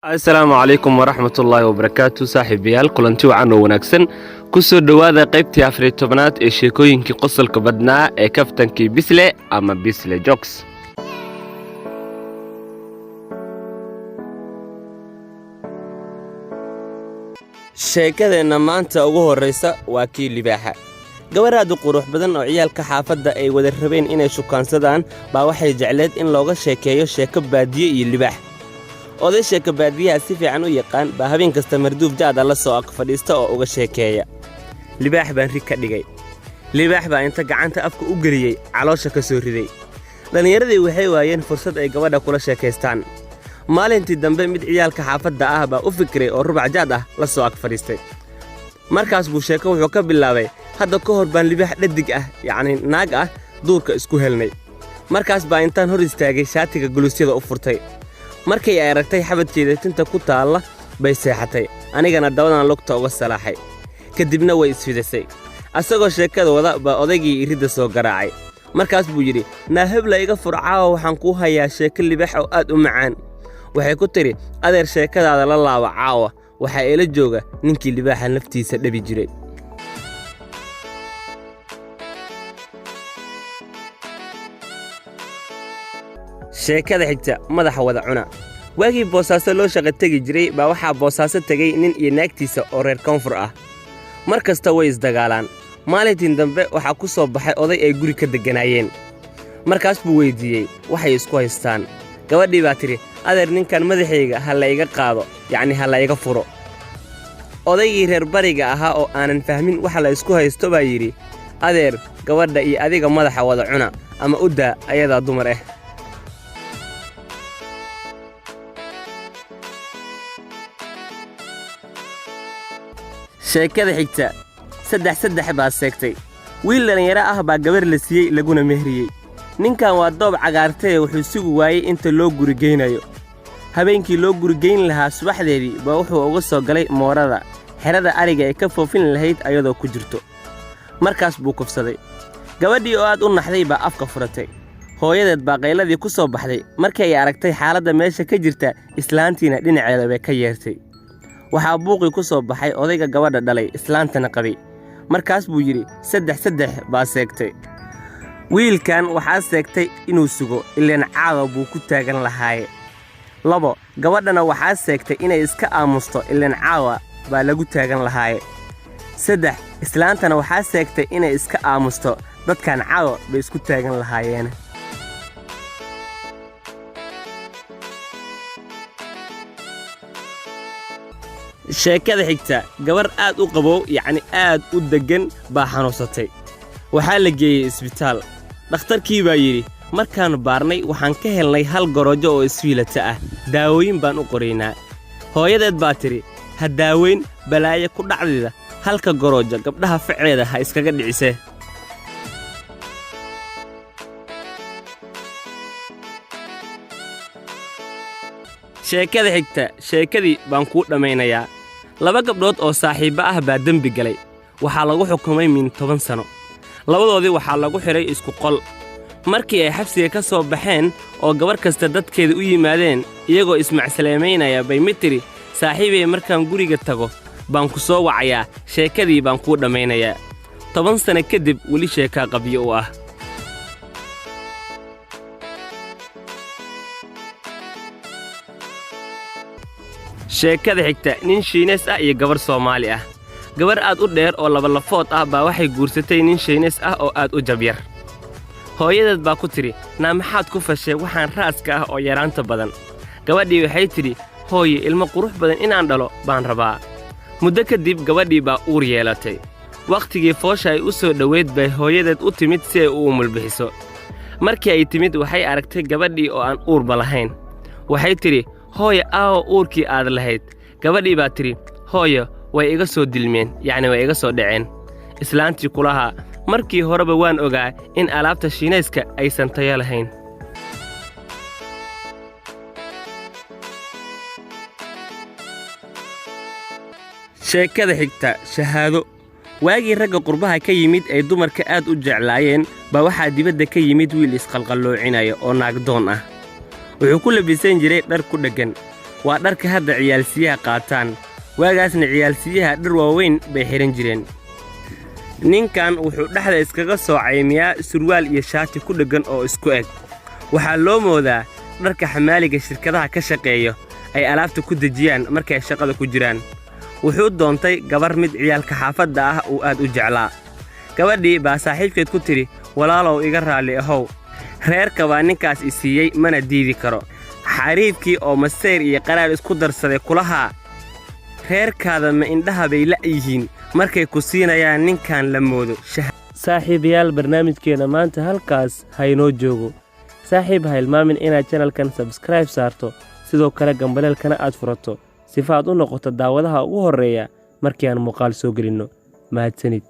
السلام عليكم ورحمة الله وبركاته صاحبيال كلنتي وعن وناكسن كسو دوادا قيبتي أفري تبنات إيه شيكوينكي قصل كبدنا إيه كفتنكي بيسلي أما بيسلي جوكس sheekadeenna maanta ugu horreysa waa kii libaaxa gabadhaadu qurux badan oo ciyaalka xaafadda ay wada rabeen inay shukaansadaan baa waxay jecleed in looga sheekeeyo sheeko baadiye iyo libaax oday sheeko baadiyaha si fiican u yaqaan baa habeen kasta marduuf jaada la soo ag fadhiista oo uga sheekeeya libaax baan rig ka dhigay libaax baa inta gacanta afka u geliyey caloosha ka soo riday dhallinyaradii waxay waayeen fursad ay gabadha kula sheekaystaan maalintii dambe mid ciyaalka xaafadda ah baa u fikiray oo rubac jaad ah la soo ag fadhiistay markaas buu sheeko wuxuu ka bilaabay hadda ka hor baan libaax dhadig ah yacni naag ah duurka isku helnay markaas baa intaan hor istaagay shaatiga guluusyada u furtay markay ay aragtay xabadkeeda tinta ku taalla bay seexatay anigana dabadan lugta uga salaaxay kadibna way isfidisay asagoo sheekada wada baa odaygii iridda soo garaacay markaas buu yidhi naahebla iga furcaawa waxaan kuu hayaa sheeko libaax oo aad u macaan waxay ku tiri adeer sheekadaada la laaba caawa waxaa ila jooga ninkii libaaxa naftiisa dhabi jiray sheekada xigta madaxa wada cuna waagii boosaaso loo shaqo tegi jiray baa waxaa boosaaso tegey nin iyo naagtiisa oo reer koonfur ah mar kasta way isdagaalaan maalintiin dambe waxaa ku soo baxay oday ay guri ka degganaayeen markaas buu weyddiiyey waxay isku haystaan gabadhii baa tidhi adeer ninkan madaxayga ha la iga qaado yacni ha la iga furo odaygii reer bariga ahaa oo aanan fahmin waxa la isku haysto baa yidhi adeer gabadha iyo adiga madaxa wada cuna ama u daa ayadaa dumar ah sheekada xigta saddex baa seegtay wiil dhallinyaro ah baa gabar la siiyey laguna mehriyey ninkan waa doob cagaartee wuxuu sugi waayey inta loo gurigeynayo habeenkii loo gurigeyn lahaa subaxdeedii baa wuxuu uga soo galay moorada xerada ariga ee ka foofin lahayd ayadoo ku jirto markaas buu kufsaday gabadhii oo aad u naxday baa afka furatay hooyadeed baa qayladii ku soo baxday markii ay aragtay xaaladda meesha ka jirta islaantiina dhinaceeda bay ka yeertay waxaa buuqii ku soo baxay odayga gabadha dhalay islaantana qabay markaas buu yidhi saddex baa seegtay wiilkan waxaa seegtay inuu sugo ileen caawa buu ku taagan lahaaye 2 gabadhana waxaa seegtay inay iska aamusto ileen caawa baa lagu taagan lahaaye 3 islaantana waxaa seegtay inay iska aamusto dadkan caawa bay isku taagan lahaayeen sheekada xigta gabar aad u qabow yacni aad u deggan baa xanuunsatay waxaa la geeyey isbitaal dhakhtarkii baa yidhi markaannu baarnay waxaan ka helnay hal gorojo oo isfiilata ah daawooyin baan u qoraynaa hooyadeed baa tidhi ha daaweyn balaaye ku dhacdida halka gorojo gabdhaha faceeda ha iskaga dhicisee sheekada xigta sheekadii baan kuu dhammaynayaa 2 gabdhood oo saaxiibba ah baa dembi galay waxaa lagu xukumay min 10 sano labadoodii waxaa lagu xidhay isku qol markii ay xabsiga ka soo baxeen oo gabar kasta dadkeeda u yimaadeen iyagoo ismacsaleemaynaya bay mid tidhi saaxiibay markaan guriga tago baan ku soo wacayaa sheekadii baan kuu dhammaynayaa 10 sano kadib weli sheekaa qabyo u ah sheekada xigta nin shiinees ah iyo gabar Soomaali ah gabar aad u dheer oo labalafood ah baa waxay guursatay nin shiinees ah oo aad u jabyar hooyadeed baa ku tidhi naa maxaad ku fashay waxaan raaska ah oo yaraanta badan gabadhii waxay tidhi hooye ilmo qurux badan inaan dhalo baan rabaa muddo kadib gabadhii baa uur yeelatay wakhtigii foosha ay u soo dhoweyd bay hooyadeed u timid si ay u umulbixiso markii ay timid waxay aragtay gabadhii oo aan uurba lahayn waxay tidhi hooye aawo uurkii aad lahayd gabadhii baa tidhi hooyo way iga soo dilmeen yacni way iga soo dhaceen islaantii kulahaa markii horeba waan ogaa in alaabta shiinayska aysan tayo lahayn sheekada xigta shahaado waagii ragga qurbaha ka yimid ay dumarka aad u jeclaayeen baa waxaa dibadda ka yimid wiil isqalqalloocinaya oo naagdoon ah wuxuu ku labisan jiray dhar ku dheggan waa dharka hadda ciyaalsiyaha qaataan waagaasna ciyaalsiyaha dhar waaweyn bay xiran jireen ninkan wuxuu dhexda iskaga soo caymiyaa surwaal iyo shaati ku dheggan oo isku eg waxaa loo moodaa dharka xamaaliga shirkadaha ka shaqeeyo ay alaabta ku dejiyaan markay shaqada ku jiraan wuxuu doontay gabar mid ciyaalka xaafadda ah uu aad u jeclaa gabadhii baa saaxiibkeed ku tidhi walaalow iga raalli ahow reerka baa ninkaas i siiyey mana diidi karo xariifkii oo masayr iyo qaraar isku darsaday kulahaa reerkaada ma indhaha bay la'yihiin markay ku siinayaan ninkan la moodo saaxiibayaal barnaamijkeena maanta halkaas haynoo joogo saaxiib ha hilmaamin inaad channelkan subscribe saarto sidoo kale gambaleelkana aad furato sifa aad u noqoto daawadaha ugu horreeya markii aan muuqaal soo gelinno mahadsanid